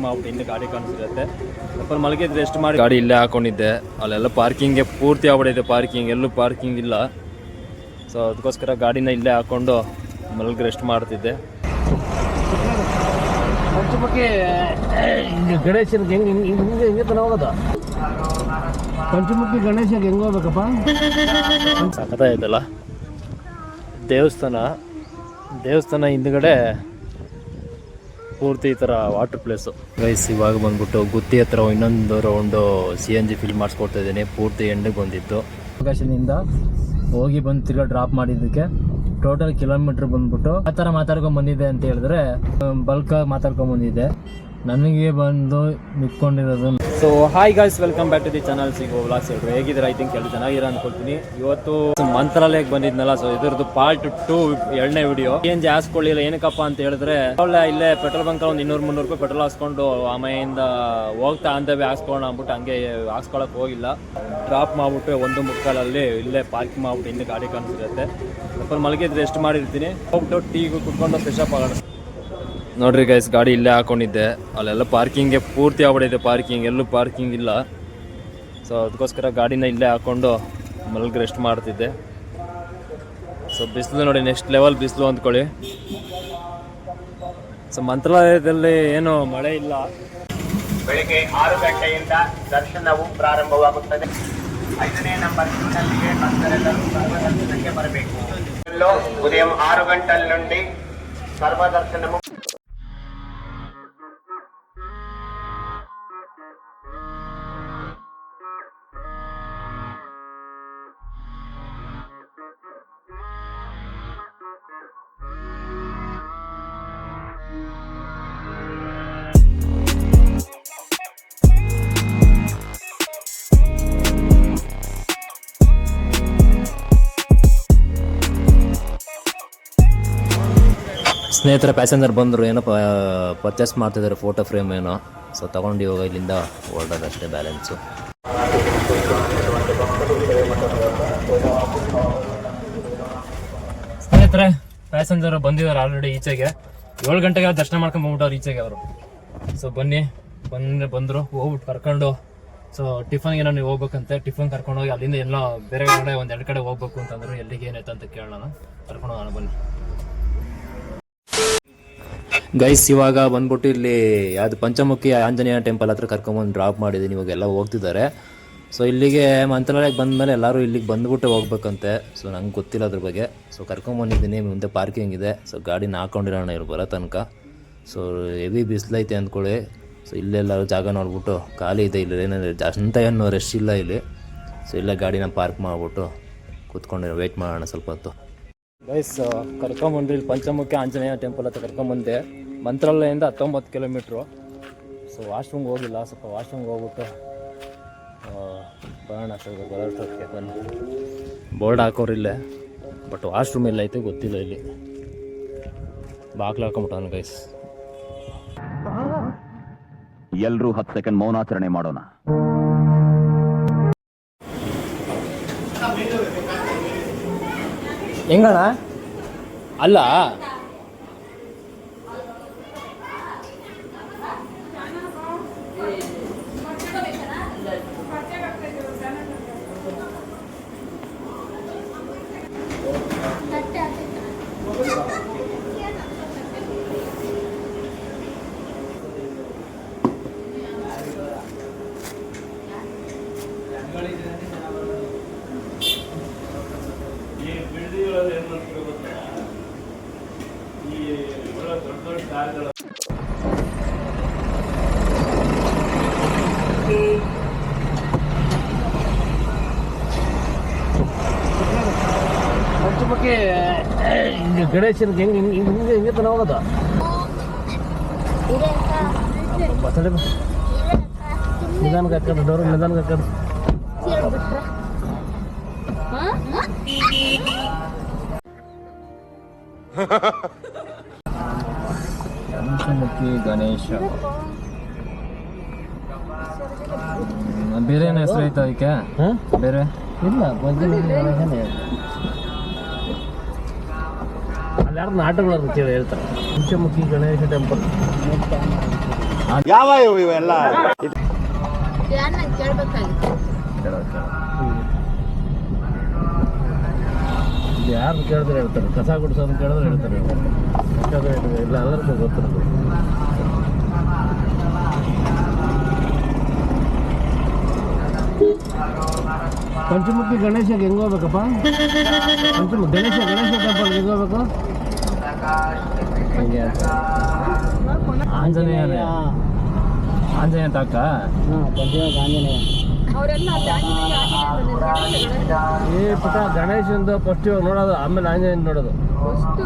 ಮಾಡ್ಬಿಟ್ಟು ಹಿಂದೆ ಗಾಡಿ ಕಾಣಿಸಿರುತ್ತೆ. ಸ್ವಲ್ಪ ಮಲಗಿದ್ದು ರೆಸ್ಟ್ ಮಾಡಿ ಗಾಡಿ ಇಲ್ಲೇ ಹಾಕೊಂಡಿದ್ದೆ. ಅಲ್ಲೆಲ್ಲ ಪಾರ್ಕಿಂಗ್ಗೆ ಪೂರ್ತಿ ಆಗ್ಬಿಟ್ಟಿದೆ, ಪಾರ್ಕಿಂಗ್ ಎಲ್ಲೂ ಪಾರ್ಕಿಂಗ್ ಇಲ್ಲ. ಸೊ ಅದಕ್ಕೋಸ್ಕರ ಗಾಡಿನ ಇಲ್ಲೇ ಹಾಕ್ಕೊಂಡು ಮಲಗಿ ರೆಸ್ಟ್ ಮಾಡ್ತಿದ್ದೆ. ಗಣೇಶನ್ಗೆ ಹಿಂಗೆ ತನ ಹೋಗೋದ ಪಂಚಮುಖಿ ಗಣೇಶಗೆ ಹೆಂಗೆ ಹೋಗ್ಬೇಕಪ್ಪ? ಸಖತ್ತಾಯ್ತಲ್ಲ ದೇವಸ್ಥಾನ ಹಿಂದ್ಗಡೆ ಪೂರ್ತಿ ಈ ಥರ ವಾಟರ್ ಪ್ಲೇಸು. ಗೈಸ್ ಇವಾಗ ಬಂದ್ಬಿಟ್ಟು ಗುತ್ತಿ ಹತ್ರ ಇನ್ನೊಂದು ರೌಂಡು CNG ಫಿಲ್ ಮಾಡಿಸ್ಕೊಡ್ತಾ ಇದ್ದೀನಿ. ಪೂರ್ತಿ ಎಂಡಿಗೆ ಬಂದಿತ್ತು. ಲೊಕೇಶನಿಂದ ಹೋಗಿ ಬಂದು ತಿರ್ಗಾ ಡ್ರಾಪ್ ಮಾಡಿದ್ದಕ್ಕೆ ಟೋಟಲ್ ಕಿಲೋಮೀಟ್ರ್ ಬಂದ್ಬಿಟ್ಟು ಆ ಥರ ಮಾತಾಡ್ಕೊಂಡು ಬಂದಿದ್ದೆ ಅಂತ ಹೇಳಿದ್ರೆ ಬಲ್ಕಾಗಿ ಮಾತಾಡ್ಕೊಂಡು ಬಂದಿದ್ದೆ. ನನಗೆ ಬಂದು ನಿಂತ್ಕೊಂಡಿರೋದು. So hi guys, welcome back to the channel ಸಿಗೋ ವ್ಲಾಗ್ಸ್. ಹೇಳ್ರಿ ಹೇಗಿದ್ರೆ ಐ ಥಿಂಕ್ ಎಲ್ಲ ಚೆನ್ನಾಗಿರೋ ಅನ್ಕೊಳ್ತೀನಿ. ಇವತ್ತು ಮಂತ್ರಾಲಯಕ್ಕೆ ಬಂದಿದ್ನಲ್ಲ, ಸೊ ಇದ್ರದ್ದು ಪಾರ್ಟ್ 2 ಎರಡನೇ ವಿಡಿಯೋ. CNG ಹಾಸ್ಕೊಳ್ಳಿಲ್ಲ, ಏನಕ್ಕಪ್ಪ ಅಂತ ಹೇಳಿದ್ರೆ ಇಲ್ಲೇ ಪೆಟ್ರೋಲ್ ಬಂಕ್ ಒಂದು 200-300 ರೂಪಾಯಿ ಪೆಟ್ರೋಲ್ ಹಾಸ್ಕೊಂಡು ಆಮೆಯಿಂದ ಹೋಗ್ತಾ ಅಂದವೇ ಹಾಕ್ಸ್ಕೊಂಡು ಅಂದ್ಬಿಟ್ಟು ಹಂಗೆ ಹಾಕ್ಸ್ಕೊಳಕ್ ಹೋಗಿಲ್ಲ. ಡ್ರಾಪ್ ಮಾಡ್ಬಿಟ್ಟು 1:45 ಇಲ್ಲೇ ಪಾರ್ಕಿಂಗ್ ಮಾಡ್ಬಿಟ್ಟು ಹಿಂದೆ ಗಾಡಿ ಕಾಣಿಸಿರುತ್ತೆ. ಸ್ವಲ್ಪ ಮಲಗಿದ್ದು ರೆಸ್ಟ್ ಮಾಡಿರ್ತೀನಿ. ಹೋಗ್ಬಿಟ್ಟು ಟೀಗೂ ಕುತ್ಕೊಂಡು ಫ್ರೆಶ್ ಅಪ್ ಆಗೋಣ. ನೋಡ್ರಿ ಗೈಸ್, ಗಾಡಿ ಇಲ್ಲೇ ಹಾಕೊಂಡಿದ್ದೆ. ಅಲ್ಲೆಲ್ಲ ಪಾರ್ಕಿಂಗ್ಗೆ ಪೂರ್ತಿ ಆಗ್ಬಿಟ್ಟಿದೆ, ಪಾರ್ಕಿಂಗ್ ಎಲ್ಲೂ ಪಾರ್ಕಿಂಗ್ ಇಲ್ಲ. ಸೊ ಅದಕ್ಕೋಸ್ಕರ ಗಾಡಿನ ಇಲ್ಲೇ ಹಾಕ್ಕೊಂಡು ಮಲಗಿ ರೆಸ್ಟ್ ಮಾಡ್ತಿದ್ದೆ. ಸೊ ಬಿಸಿಲು ನೋಡಿ, ನೆಕ್ಸ್ಟ್ ಲೆವೆಲ್ ಬಿಸಿಲು ಅಂದ್ಕೊಳ್ಳಿ. ಸೊ ಮಂತ್ರಾಲಯದಲ್ಲಿ ಏನು ಮಳೆ ಇಲ್ಲ. ಬೆಳಿಗ್ಗೆ 6 ಗಂಟೆಯಿಂದ ದರ್ಶನವು ಪ್ರಾರಂಭವಾಗುತ್ತದೆ. 5ನೇ ನಂಬರ್ ಕ್ಯೂನಲ್ಲಿಗೆ ಭಕ್ತರೆಲ್ಲರೂ ಸರ್ವದರ್ಶನಕ್ಕೆ ಬರಬೇಕು. ಉದయం 6 ಗಂಟల నుండి ಸರ್ವದರ್ಶನము. ಸ್ನೇಹಿತರ ಪ್ಯಾಸೆಂಜರ್ ಬಂದರು, ಏನೋ ಪರ್ಚೇಸ್ ಮಾಡ್ತಿದ್ದಾರೆ, ಫೋಟೋ ಫ್ರೇಮ್ ಏನೋ. ಸೊ ತಗೊಂಡು ಇವಾಗ ಇಲ್ಲಿಂದ ಹೊರಡೋದಷ್ಟೇ ಬ್ಯಾಲೆನ್ಸು. ಸ್ನೇಹಿತರೆ ಪ್ಯಾಸೆಂಜರ್ ಬಂದಿದ್ದಾರೆ ಆಲ್ರೆಡಿ ಈಚೆಗೆ. 7 ಗಂಟೆಗೆ ದರ್ಶನ ಮಾಡ್ಕೊಂಡು ಬಂದ್ಬಿಟ್ಟವ್ರು ಈಚೆಗೆ ಅವರು. ಸೊ ಬಂದರು ಹೋಗ್ಬಿಟ್ಟು ಕರ್ಕೊಂಡು. ಸೊ ಟಿಫನ್ಗೆ ಏನೋ ನೀವು ಹೋಗ್ಬೇಕಂತೆ, ಟಿಫನ್ ಕರ್ಕೊಂಡು ಹೋಗಿ ಅಲ್ಲಿಂದ ಎಲ್ಲ ಬೇರೆ ಕಡೆ 1-2 ಕಡೆ ಹೋಗ್ಬೇಕು ಅಂತಂದ್ರು. ಎಲ್ಲಿಗೆ ಏನಾಯ್ತು ಅಂತ ಕೇಳೋಣ, ಕರ್ಕೊಂಡು ಹೋಗೋಣ ಬನ್ನಿ. ಗೈಸ್ ಇವಾಗ ಬಂದ್ಬಿಟ್ಟು ಇಲ್ಲಿ ಯಾವುದು ಪಂಚಮುಖಿ ಆಂಜನೇಯ ಟೆಂಪಲ್ ಹತ್ರ ಕರ್ಕೊಂಬಂದು ಡ್ರಾಪ್ ಮಾಡಿದ್ದೀನಿ. ಇವಾಗೆಲ್ಲ ಹೋಗ್ತಿದ್ದಾರೆ. ಸೊ ಇಲ್ಲಿಗೆ ಮಂತ್ರಾಲಯಕ್ಕೆ ಬಂದಮೇಲೆ ಎಲ್ಲರೂ ಇಲ್ಲಿಗೆ ಬಂದ್ಬಿಟ್ಟು ಹೋಗ್ಬೇಕಂತೆ. ಸೊ ನಂಗೆ ಗೊತ್ತಿಲ್ಲ ಅದ್ರ ಬಗ್ಗೆ. ಸೊ ಕರ್ಕೊಂಬಂದಿದ್ದೀನಿ, ಮುಂದೆ ಪಾರ್ಕಿಂಗ್ ಇದೆ. ಸೊ ಗಾಡಿನ ಹಾಕೊಂಡಿರೋಣ ಇವ್ರು ಬರೋ ತನಕ. ಸೊ ಹೆವಿ ಬಿಸಿಲೈತೆ ಅಂದ್ಕೊಳ್ಳಿ. ಸೊ ಇಲ್ಲೆಲ್ಲ ಜಾಗ ನೋಡ್ಬಿಟ್ಟು ಖಾಲಿ ಇದೆ, ಇಲ್ಲಿ ಏನಾದ್ರೆ ಅಂತ ಏನು ರಶ್ ಇಲ್ಲ ಇಲ್ಲಿ. ಸೊ ಇಲ್ಲೇ ಗಾಡಿನ ಪಾರ್ಕ್ ಮಾಡಿಬಿಟ್ಟು ಕೂತ್ಕೊಂಡು ವೆಯ್ಟ್ ಮಾಡೋಣ ಸ್ವಲ್ಪ ಹೊತ್ತು. ಗೈಸ್ ಕರ್ಕೊಂಬಂದ್ರಿ ಇಲ್ಲಿ ಪಂಚಮುಖಿ ಆಂಜನೇಯ ಟೆಂಪಲ್ ಹತ್ರ ಕರ್ಕೊಂಬಂದೆ. ಮಂತ್ರಾಲಯದಿಂದ 19 ಕಿಲೋಮೀಟ್ರು. ಸೊ ವಾಶ್ರೂಮ್ಗೆ ಹೋಗಿಲ್ಲ, ಸ್ವಲ್ಪ ವಾಶ್ರೂಮ್ಗೆ ಹೋಗ್ಬಿಟ್ಟು ಬರೋಣ. ಬರೋಷ್ಟೊತ್ತಿಗೆ ಬನ್ನಿ. ಬೋರ್ಡ್ ಹಾಕೋರಿಲ್ಲೇ, ಬಟ್ ವಾಶ್ರೂಮ್ ಎಲ್ಲ ಐತೆ ಗೊತ್ತಿಲ್ಲ. ಇಲ್ಲಿ ಬಾಗ್ಲು ಹಾಕೊಂಬಿಟ್ಟವನು ಗೈಸ್. ಎಲ್ಲರೂ 10 ಸೆಕೆಂಡ್ ಮೌನಾಚರಣೆ ಮಾಡೋಣ. ಹೆಂಗಣ ಅಲ್ಲ ಪಂಚಮುಖಿ ಗಣೇಶನ್ಗೆ ಹಿಂಗೆ ತನ ಹೋಗೋದ ನಿಧಾನಕ್ಕೆ ಹಾಕೋದು, ಡೋರ್ ನಿಧಾನಕ್ಕೆ ಹಾಕೋದು. ಪಂಚಮುಖಿ ಗಣೇಶ ಬೇರೆ ಏನು ಹೆಸರು ಐತೆ ಅದಕ್ಕೆ? ಬೇರೆ ಇಲ್ಲ, ಗಣೇಶನೇ. ಅಲ್ಲಿ ಯಾರು ನಾಟಕಗಳು ಕೇಳಿ ಹೇಳ್ತಾರೆ. ಪಂಚಮುಖಿ ಗಣೇಶ ಟೆಂಪಲ್. ಯಾವ ಇವೆಲ್ಲ ಯಾರನ್ನ ಕೇಳ್ಬೇಕಾಗಿತ್ತು. ಯಾರು ಕೇಳಿದ್ರೆ ಹೇಳ್ತಾರೆ, ಕಸ ಗುಡಿಸೋದು ಕೇಳಿದ್ರೆ ಹೇಳ್ತಾರೆ. ಇಲ್ಲ ಎಲ್ಲರಿಗೂ ಗೊತ್ತಿರೋದು. ಪಂಚಮುಖಿ ಗಣೇಶಗೆ ಹೆಂಗೆ ಹೋಗ್ಬೇಕಪ್ಪ? ಗಣೇಶ ಟೆಂಪಲ್ಗೆ ಹೆಂಗೆ ಹೋಗ್ಬೇಕು? ಹಂಗೆ ಆಂಜನೇಯ ತಾಕ ಅವರೆಲ್ಲ ಏ ಪುಟ ಗಣೇಶಂದು ಫಸ್ಟ್ ಇವಾಗ ನೋಡೋದು, ಆಮೇಲೆ ಆಂಜನೇಯ ನೋಡೋದು. First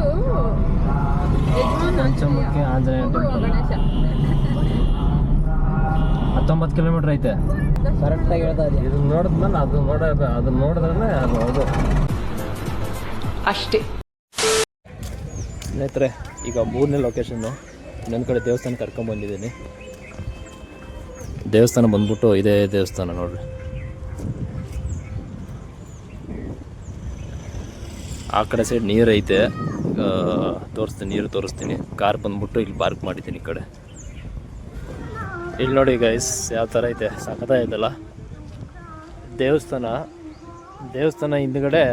Panchamukhi Anjaneya temple Ganesha 19 kilometre ಐತೆ. ಕರೆಕ್ಟಾಗಿ ಹೇಳ್ತಾ ಇದೆಯಾ? ಇದನ್ನ ನೋಡಿದ್ಮೇಲೆ ಅದನ್ನ ನೋಡಿದ್ರೆ ಅದು ಹೌದು ಅಷ್ಟೇ. ಸ್ನೇಹಿತರೆ, ಈಗ 3ನೇ ಲೊಕೇಶನ್ನು ಇನ್ನೊಂದು ಕಡೆ ದೇವಸ್ಥಾನ ಕರ್ಕೊಂಬಂದಿದ್ದೀನಿ. ದೇವಸ್ಥಾನ ಬಂದ್ಬಿಟ್ಟು ಇದೇ ದೇವಸ್ಥಾನ ನೋಡ್ರಿ. ಆ ಕಡೆ ಸೈಡ್ ನೀರು ಐತೆ, ನೀರು ತೋರಿಸ್ತೀನಿ. ಕಾರ್ ಬಂದ್ಬಿಟ್ಟು ಇಲ್ಲಿ ಪಾರ್ಕ್ ಮಾಡಿದ್ದೀನಿ ಈ ಕಡೆ. ಇಲ್ಲಿ ನೋಡಿ ಗೈಸ್ ಯಾವ ಥರ ಐತೆ, ಸಖತ್ತಾಯ್ತಲ್ಲ ದೇವಸ್ಥಾನ ಹಿಂದ್ಗಡೆ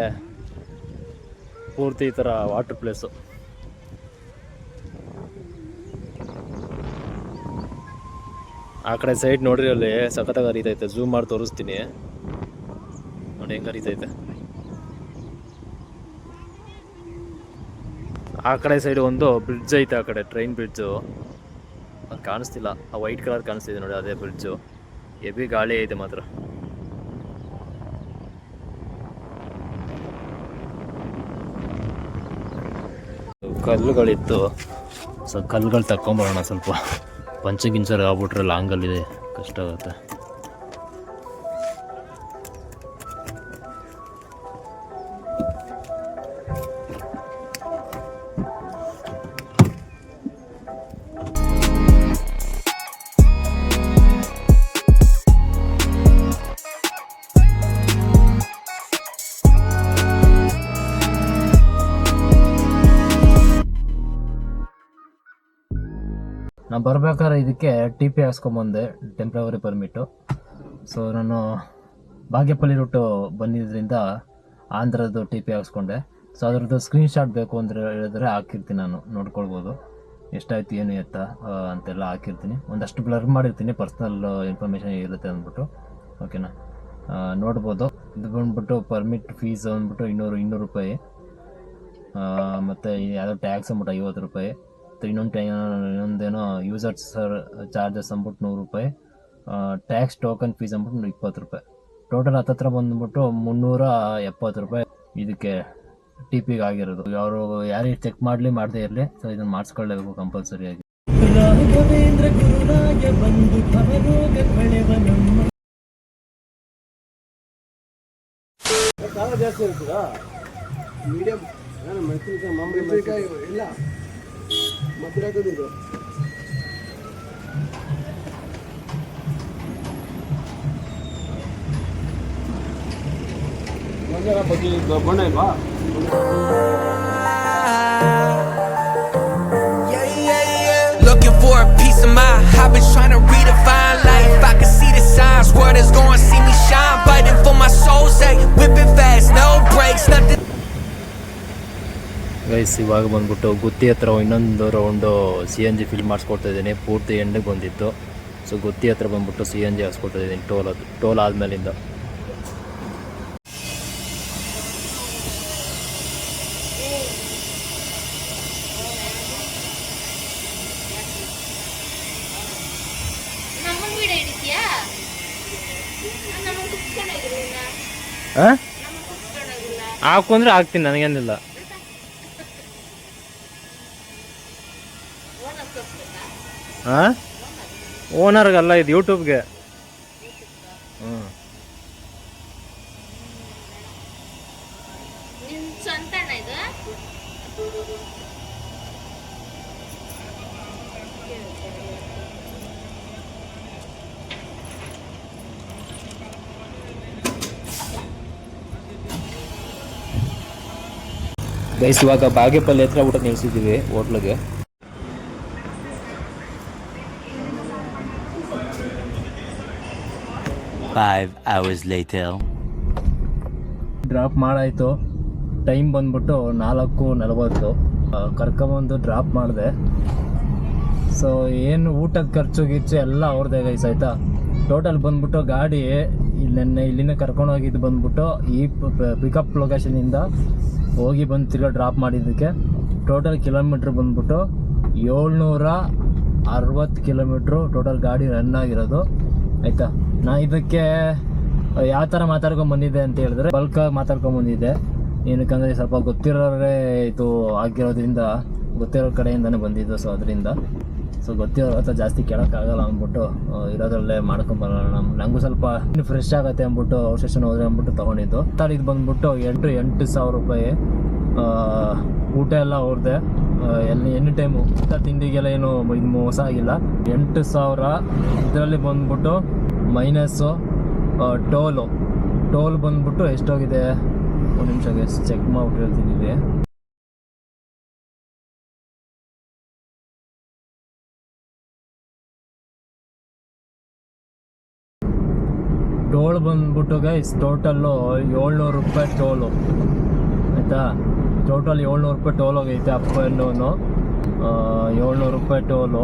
ಪೂರ್ತಿ ಈ ಥರ ವಾಟರ್ ಪ್ಲೇಸು. ಆ ಕಡೆ ಸೈಡ್ ನೋಡ್ರಿ, ಅಲ್ಲಿ ಸಖತ್ತಾಗಿ ಹರಿತೈತೆ. ಝೂಮ್ ಮಾಡಿ ತೋರಿಸ್ತೀನಿ ನೋಡಿ ಹೆಂಗೆ ಹರಿತೈತೆ. ಆ ಕಡೆ ಸೈಡ್ ಒಂದು ಬ್ರಿಡ್ಜ್ ಐತೆ, ಆ ಕಡೆ ಟ್ರೈನ್ ಬ್ರಿಡ್ಜು. ಅದು ಕಾಣಿಸ್ತಿಲ್ಲ, ಆ ವೈಟ್ ಕಲರ್ ಕಾಣಿಸ್ತಿದೆ ನೋಡಿ, ಅದೇ ಬ್ರಿಡ್ಜು. ಹೆವಿ ಗಾಳಿ ಐತೆ ಮಾತ್ರ. ಕಲ್ಲುಗಳಿತ್ತು, ಸೊ ಕಲ್ಲುಗಳು ತಗೊಂಬರೋಣ. ಸ್ವಲ್ಪ ಪಂಚಗಿಂಚರ್ ಆಗ್ಬಿಟ್ರೆ ಲಾಂಗಲ್ಲಿದೆ ಕಷ್ಟ ಆಗುತ್ತೆ. ನಾನು ಬರ್ಬೇಕಾದ್ರೆ ಇದಕ್ಕೆ TP ಹಾಕ್ಸ್ಕೊಂಬಂದೆ, ಟೆಂಪ್ರವರಿ ಪರ್ಮಿಟು. ಸೊ ನಾನು ಬಾಗೇಪಲ್ಲಿ ರೂಟು ಬಂದಿದ್ದರಿಂದ ಆಂಧ್ರದ್ದು TP ಹಾಕ್ಸ್ಕೊಂಡೆ. ಸೊ ಅದ್ರದ್ದು ಸ್ಕ್ರೀನ್ಶಾಟ್ ಬೇಕು ಅಂದರೆ ಹೇಳಿದ್ರೆ ಹಾಕಿರ್ತೀನಿ, ನಾನು ನೋಡ್ಕೊಳ್ಬೋದು ಎಷ್ಟಾಯ್ತು ಏನು ಎತ್ತ ಅಂತೆಲ್ಲ ಹಾಕಿರ್ತೀನಿ. ಒಂದಷ್ಟು ಬ್ಲರ್ ಮಾಡಿರ್ತೀನಿ, ಪರ್ಸ್ನಲ್ ಇನ್ಫಾರ್ಮೇಷನ್ ಇರುತ್ತೆ ಅಂದ್ಬಿಟ್ಟು. ಓಕೆನಾ, ನೋಡ್ಬೋದು. ಇದು ಬಂದ್ಬಿಟ್ಟು ಪರ್ಮಿಟ್ ಫೀಸ್ ಅಂದ್ಬಿಟ್ಟು 200 ರೂಪಾಯಿ. ಮತ್ತು ಯಾವುದೋ ಟ್ಯಾಕ್ಸ್ ಅಂದ್ಬಿಟ್ಟು 50 ರೂಪಾಯಿ. ಇನ್ನೊಂದೇನೋ ಯೂಸರ್ಸ್ ಚಾರ್ಜಸ್ ಅಂದ್ಬಿಟ್ಟು 100 ರೂಪಾಯಿ. ಟ್ಯಾಕ್ಸ್ ಟೋಕನ್ ಫೀಸ್ ಅಂದ್ಬಿಟ್ಟು 20 ರೂಪಾಯಿ. ಟೋಟಲ್ ಹತ್ತತ್ರ ಬಂದ್ಬಿಟ್ಟು 370 ರೂಪಾಯಿ ಇದಕ್ಕೆ TPಗೆ ಆಗಿರೋದು. ಅವರು ಯಾರಿಗೆ ಚೆಕ್ ಮಾಡದೇ ಇರಲಿ, ಸೊ ಇದನ್ನು ಮಾಡಿಸ್ಕೊಳ್ಳೇಬೇಕು ಕಂಪಲ್ಸರಿಯಾಗಿ. ಜಾಸ್ತಿ ಇರ್ತದಾ? ಮೀಡಿಯಂ ಮೆಣಸಿನಕಾಯಿ ಮಾಮೂಲಿ ಇಲ್ಲ ಮಧ್ಯಾಹ್ನದ್ದು ಬಗ್ಗೆ ಬಣ್ಣ ಇಲ್ವಾ? Looking for a piece of mind. I've been trying to redefine life. I can see the signs. World is gonna see me shine. Fighting for my soul's sake. Whipping fast, no brakes, nothing. Guys, ಇವಾಗ ಬಂದ್ಬಿಟ್ಟು ಗುತ್ತಿ ಹತ್ರ ಇನ್ನೊಂದು round CNG fill ಮಾಡಿಸ್ಕೊಡ್ತಾ ಇದ್ದೀನಿ. ಪೂರ್ತಿ ಎಂಡಿಗೆ ಬಂದಿತ್ತು. So ಗುತ್ತಿ ಹತ್ರ ಬಂದ್ಬಿಟ್ಟು CNG ಹಾಕ್ಸ್ಕೊಡ್ತಾ ಇದ್ದೀನಿ. ಟೋಲ್ ಆದಮೇಲಿಂದ. ಹಾಕು ಅಂದರೆ ಹಾಕ್ತೀನಿ, ನನಗೇನಿಲ್ಲ. ಹಾಂ, ಓನರ್ಗಲ್ಲ, ಇದು ಯೂಟ್ಯೂಬ್ಗೆ. ಗೈಸ್, ಇವಾಗ ಬಾಗೇಪಲ್ಲಿ ಹತ್ರ ಊಟ ನಿಲ್ಸಿದ್ದೀವಿ ಹೋಟ್ಲಿಗೆ. 5 hours later. ಡ್ರಾಪ್ ಮಾಡಾಯಿತು. ಟೈಮ್ ಬಂದ್ಬಿಟ್ಟು 4:40. ಕರ್ಕೊಂಬಂದು ಡ್ರಾಪ್ ಮಾಡಿದೆ. ಸೊ ಏನು ಊಟದ ಖರ್ಚು ಗಿರ್ಚು ಎಲ್ಲ ಅವ್ರದ್ದೇ ಗೈಸ್ ಆಯಿತಾ. ಟೋಟಲ್ ಬಂದ್ಬಿಟ್ಟು ಗಾಡಿ ಇಲ್ಲಿಂದ ಕರ್ಕೊಂಡೋಗಿದ್ದು ಬಂದ್ಬಿಟ್ಟು ಈ ಪಿಕಪ್ ಲೊಕೇಶನಿಂದ ಹೋಗಿ ಬಂದು ತಿರ್ಗಾ ಡ್ರಾಪ್ ಮಾಡಿದ್ದಕ್ಕೆ ಟೋಟಲ್ ಕಿಲೋಮೀಟ್ರ್ ಬಂದ್ಬಿಟ್ಟು 760 ಕಿಲೋಮೀಟ್ರು ಟೋಟಲ್ ಗಾಡಿ ರನ್ ಆಗಿರೋದು ಆಯಿತಾ. ನಾ ಇದಕ್ಕೆ ಯಾವ ಥರ ಮಾತಾಡ್ಕೊಂಬಂದಿದ್ದೆ ಅಂತ ಹೇಳಿದ್ರೆ ಬಲ್ಕಾಗಿ ಮಾತಾಡ್ಕೊಂಬಂದಿದ್ದೆ. ಏನಕ್ಕಂದರೆ ಸ್ವಲ್ಪ ಗೊತ್ತಿರೋರೇ ಇದು ಆಗಿರೋದ್ರಿಂದ ಗೊತ್ತಿರೋ ಕಡೆಯಿಂದನೇ ಬಂದಿದ್ದು. ಸೊ ಅದರಿಂದ ಗೊತ್ತಿರೋ ಹತ್ರ ಜಾಸ್ತಿ ಕೇಳೋಕ್ಕಾಗಲ್ಲ ಅಂದ್ಬಿಟ್ಟು ಇರೋದ್ರಲ್ಲೇ ಮಾಡ್ಕೊಂಬರೋಣ, ನನಗೂ ಸ್ವಲ್ಪ ಫ್ರೆಶ್ ಆಗುತ್ತೆ ಅಂದ್ಬಿಟ್ಟು ಔಟ್ ಸ್ಟೇಷನ್ ಹೋದ್ರೆ ಅಂದ್ಬಿಟ್ಟು ತೊಗೊಂಡಿದ್ದು. ಇದು ಬಂದ್ಬಿಟ್ಟು 8,000 ರೂಪಾಯಿ. ಊಟ ಎಲ್ಲ ಅವ್ರದ್ದೇ. ಎನಿ ಟೈಮು ಊಟ ತಿಂಡಿಗೆಲ್ಲ ಏನು ಇದು ಮೋಸ ಆಗಿಲ್ಲ. 8,000. ಇದರಲ್ಲಿ ಬಂದ್ಬಿಟ್ಟು ಮೈನಸ್ಸು ಟೋಲ್ ಬಂದ್ಬಿಟ್ಟು ಎಷ್ಟೋಗಿದೆ ಒಂದು ನಿಮಿಷಕ್ಕೆ ಚೆಕ್ ಮಾಡ್ಬಿಟ್ಟು ಹೇಳ್ತೀನಿ. ಟೋಲ್ ಬಂದ್ಬಿಟ್ಟು ಗೈಸ್ ಟೋಟಲ್ಲು 700 ರೂಪಾಯಿ ಟೋಲು ಆಯಿತಾ. ಟೋಟಲ್ 700 ರೂಪಾಯಿ ಟೋಲ್ ಹೋಗೈತೆ. ಅಪ್ ಆ್ಯಂಡ್ ಡೌನು 700 ರೂಪಾಯಿ ಟೋಲು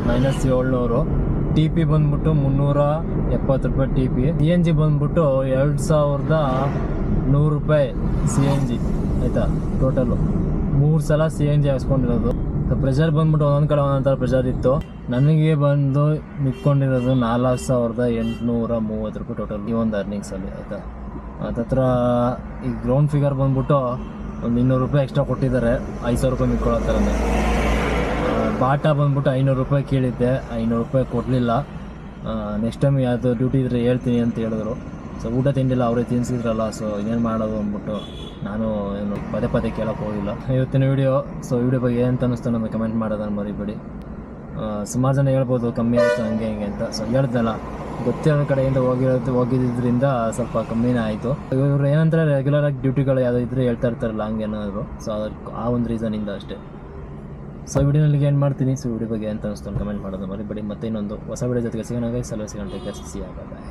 ಮೈನಸ್ 700. ಟಿ ಪಿ ಬಂದ್ಬಿಟ್ಟು 370 ರೂಪಾಯಿ T P. C N G ಬಂದ್ಬಿಟ್ಟು 2,100 ರೂಪಾಯಿ ಸಿ ಎನ್ ಜಿ ಆಯಿತಾ. ಟೋಟಲು 3 ಸಲ ಸಿ ಎನ್ ಜಿ ಹಾಕ್ಸ್ಕೊಂಡಿರೋದು. ಪ್ರೆಷರ್ ಬಂದ್ಬಿಟ್ಟು ಒಂದೊಂದು ಕಡೆ ಒಂದೊಂದು ಥರ ಪ್ರೆಷರ್ ಇತ್ತು. ನನಗೆ ಬಂದು ನಿಂತ್ಕೊಂಡಿರೋದು 4,830 ರೂಪಾಯಿ ಟೋಟಲ್ ಈ ಒಂದು ಅರ್ನಿಂಗ್ಸಲ್ಲಿ ಆಯಿತಾ. ಅದತ್ರ ಈ ಗ್ರೌಂಡ್ ಫಿಗರ್ ಬಂದ್ಬಿಟ್ಟು ಒಂದು 200 ರೂಪಾಯಿ ಎಕ್ಸ್ಟ್ರಾ ಕೊಟ್ಟಿದ್ದಾರೆ. 5,000 ರೂಪಾಯಿ ಮಿಕ್ಕೊಳ್ಳೋ ಥರನೇ. ಬಾಟಾ ಬಂದ್ಬಿಟ್ಟು 500 ರೂಪಾಯಿ ಕೇಳಿದ್ದೆ, 500 ರೂಪಾಯಿ ಕೊಡಲಿಲ್ಲ. ನೆಕ್ಸ್ಟ್ ಟೈಮ್ ಯಾವುದು ಡ್ಯೂಟಿ ಇದ್ದರೆ ಹೇಳ್ತೀನಿ ಅಂತ ಹೇಳಿದ್ರು. ಸೊ ಊಟ ತಿಂಡಿಲ್ಲ ಅವರೇ ತಿನ್ನಿಸಿದ್ರಲ್ಲ, ಸೊ ಇನ್ನೇನು ಮಾಡೋದು ಅಂದ್ಬಿಟ್ಟು ನಾನು ಏನು ಪದೇ ಕೇಳೋಕ್ಕೆ ಹೋಗಿಲ್ಲ. ಇವತ್ತಿನ ವೀಡಿಯೋ. ಸೊ ವೀಡಿಯೋ ಬಗ್ಗೆ ಏನಂತ ಅನ್ನಿಸ್ತು ನಮಗೆ ಕಮೆಂಟ್ ಮಾಡೋದನ್ನು ಮರಿಬೇಡಿ. ಸುಮಾರು ಜನ ಹೇಳ್ಬೋದು ಕಮ್ಮಿ ಆಯಿತು ಹಂಗೆ ಹಿಂಗೆ ಅಂತ. ಸೊ ಹೇಳ್ದಲ್ಲ, ಗೊತ್ತಿರೋ ಕಡೆಯಿಂದ ಹೋಗಿದ್ದರಿಂದ ಸ್ವಲ್ಪ ಕಮ್ಮಿನೇ ಆಯಿತು. ಇವರು ಏನಂತಾರೆ ರೆಗ್ಯುಲರಾಗಿ ಡ್ಯೂಟಿಗಳು ಯಾವುದೋ ಇದ್ದರೆ ಹೇಳ್ತಾ ಇರ್ತಾರಲ್ಲ ಹಂಗೇನಾದ್ರು. ಸೊ ಆ ಒಂದು ರೀಸನಿಂದ ಅಷ್ಟೇ. ಸೊ ವಿಡಿಯೋನಲ್ಲಿ ಏನು ಮಾಡ್ತೀನಿ. ಸೊ ವಿಡಿಯೋ ಬಗ್ಗೆ ಅಂತ ಅನ್ನಿಸ್ತು ಕಮೆಂಟ್ ಮಾಡೋದು ಮರಿಬೇಡಿ. ಮತ್ತೆ ಇನ್ನೊಂದು ಹೊಸ ವಿಡಿಯೋ ಜೊತೆಗೆ ಸಿಗೋಣ. ಸಲಹೆ ಸಿಗೋಣ. Take care. See you. Bye.